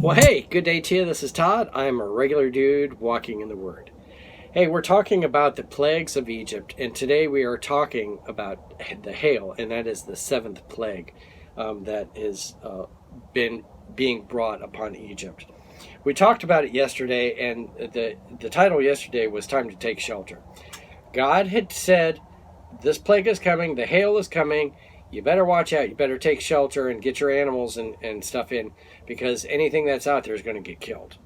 Well, hey, good day to you. This is Todd. I'm a regular dude walking in the Word. Hey, we're talking about the plagues of Egypt, and today we are talking about the hail, and that is the seventh plague that has been being brought upon Egypt. We talked about it yesterday, and the title yesterday was Time to Take Shelter. God had said, this plague is coming, the hail is coming, you better watch out, you better take shelter and get your animals and stuff in, because anything that's out there is going to get killed.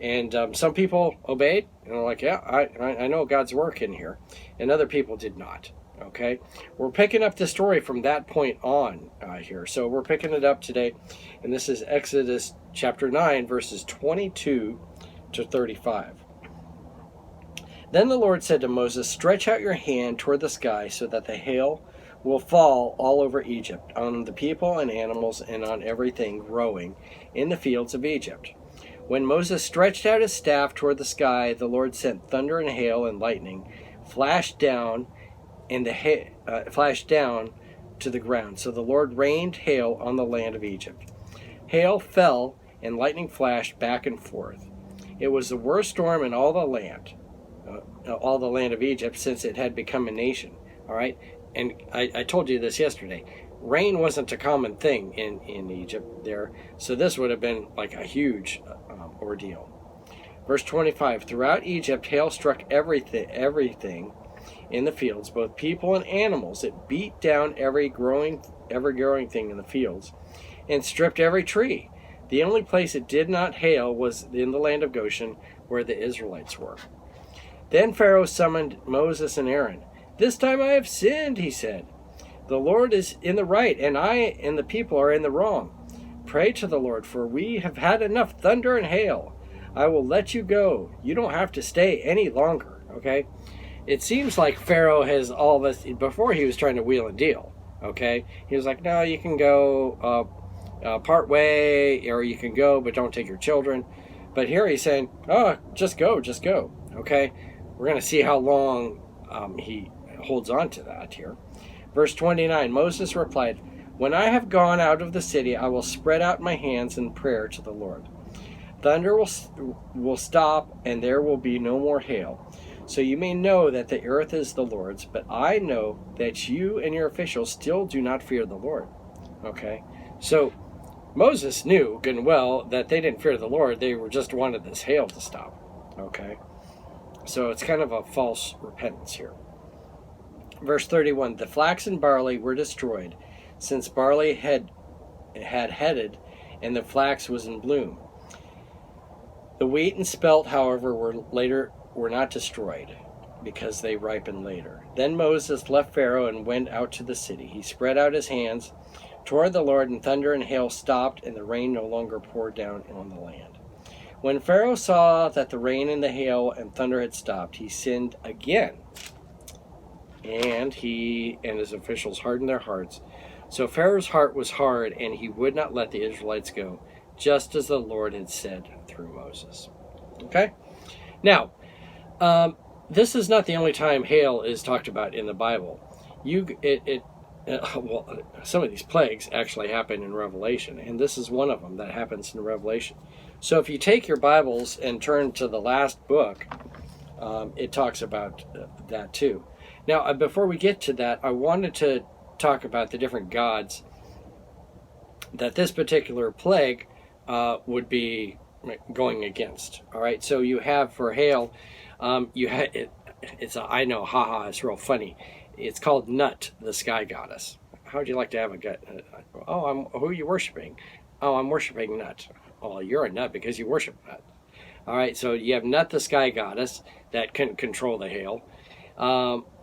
And some people obeyed, and are like, yeah, I know God's work in here, and other people did not. Okay, we're picking up the story from that point on here. So we're picking it up today, and this is Exodus chapter 9, verses 22 to 35. Then the Lord said to Moses, stretch out your hand toward the sky so that the hail will fall all over Egypt, on the people and animals and on everything growing in the fields of Egypt. When Moses stretched out his staff toward the sky, the Lord sent thunder and hail and lightning, flashed down to the ground. So the Lord rained hail on the land of Egypt. Hail fell and lightning flashed back and forth. It was the worst storm in all the land of Egypt, since it had become a nation. All right, and I told you this yesterday. Rain wasn't a common thing in Egypt there, so this would have been like a huge ordeal. Verse 25, throughout Egypt, hail struck everything in the fields, both people and animals. It beat down every growing thing in the fields and stripped every tree. The only place it did not hail was in the land of Goshen, where the Israelites were. Then Pharaoh summoned Moses and Aaron. This time I have sinned, he said. The Lord is in the right, and I and the people are in the wrong. Pray to the Lord, for we have had enough thunder and hail. I will let you go. You don't have to stay any longer, okay? It seems like Pharaoh has all this, before he was trying to wheel and deal, okay? He was like, no, you can go part way, or you can go, but don't take your children. But here he's saying, oh, just go, okay? We're going to see how long he holds on to that here. Verse 29, Moses replied, when I have gone out of the city, I will spread out my hands in prayer to the Lord. Thunder will stop, and there will be no more hail. So you may know that the earth is the Lord's, but I know that you and your officials still do not fear the Lord. Okay? So Moses knew good and well that they didn't fear the Lord. They just wanted this hail to stop. Okay? So it's kind of a false repentance here. Verse 31, the flax and barley were destroyed, since barley had headed and the flax was in bloom. The wheat and spelt, however, were not destroyed, because they ripened later. Then Moses left Pharaoh and went out to the city. He spread out his hands toward the Lord, and thunder and hail stopped, and the rain no longer poured down on the land. When Pharaoh saw that the rain and the hail and thunder had stopped, he sinned again. And he and his officials hardened their hearts. So Pharaoh's heart was hard, and he would not let the Israelites go, just as the Lord had said through Moses. Okay? Now, this is not the only time hail is talked about in the Bible. Some of these plagues actually happen in Revelation, and this is one of them that happens in Revelation. So if you take your Bibles and turn to the last book, it talks about that too. Now, before we get to that, I wanted to talk about the different gods that this particular plague would be going against. All right, so you have for hail, it's real funny. It's called Nut, the sky goddess. How would you like to have a gut? Who are you worshiping? Oh, I'm worshiping Nut. Oh, you're a nut because you worship Nut. All right, so you have Nut, the sky goddess, that can control the hail.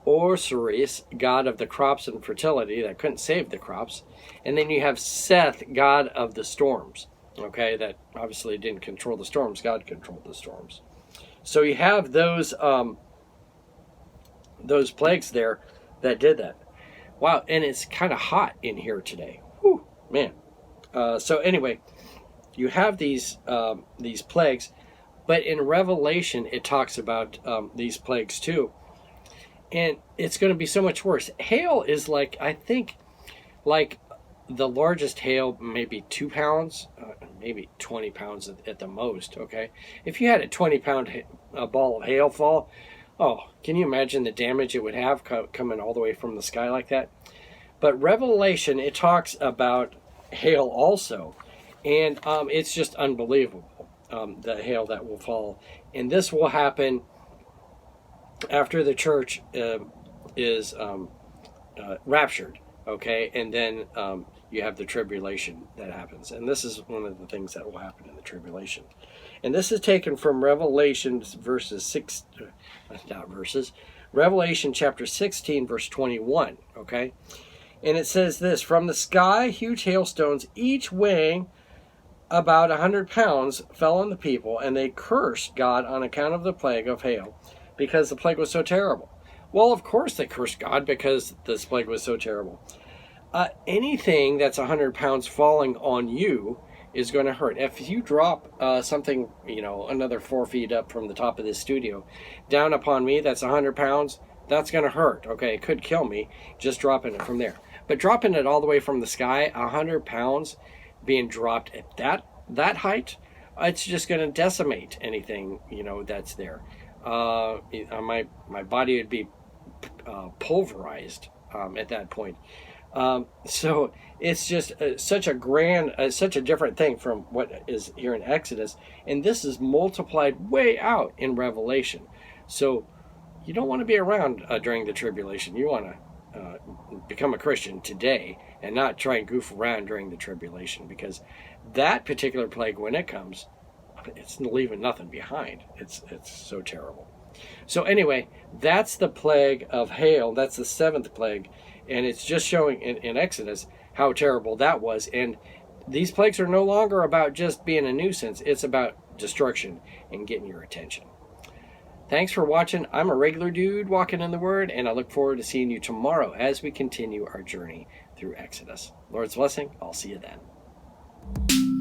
Osiris, god of the crops and fertility, that couldn't save the crops. And then you have Seth, god of the storms, okay, that obviously didn't control the storms. God controlled the storms. So you have those plagues there that did that. Wow, and it's kind of hot in here today. Whew, man. So anyway, you have these plagues, but in Revelation it talks about these plagues too. And it's going to be so much worse. Hail is like, I think, like the largest hail, maybe 2 pounds, maybe 20 pounds at the most, okay? If you had a 20-pound ball of hail fall, oh, can you imagine the damage it would have coming all the way from the sky like that? But Revelation, it talks about hail also, and it's just unbelievable, the hail that will fall. And this will happen after the church is raptured, okay? And then you have the tribulation that happens. And this is one of the things that will happen in the tribulation. And this is taken from Revelation Revelation chapter 16, verse 21, okay? And it says this, from the sky, huge hailstones, each weighing about 100 pounds, fell on the people, and they cursed God on account of the plague of hail, because the plague was so terrible. Well, of course they cursed God because this plague was so terrible. Anything that's 100 pounds falling on you is going to hurt. If you drop something, another 4 feet up from the top of this studio, down upon me, that's 100 pounds, that's going to hurt. Okay, it could kill me just dropping it from there. But dropping it all the way from the sky, 100 pounds being dropped at that height, it's just going to decimate anything, that's there. My body would be pulverized at that point. So it's just such a different thing from what is here in Exodus, and this is multiplied way out in Revelation. So you don't want to be around during the tribulation. You want to become a Christian today and not try and goof around during the tribulation, because that particular plague, when it comes, it's leaving nothing behind. It's so terrible. So anyway, that's the plague of hail. That's the 7th plague. And it's just showing in Exodus how terrible that was. And these plagues are no longer about just being a nuisance. It's about destruction and getting your attention. Thanks for watching. I'm a regular dude walking in the Word, and I look forward to seeing you tomorrow as we continue our journey through Exodus. Lord's blessing. I'll see you then.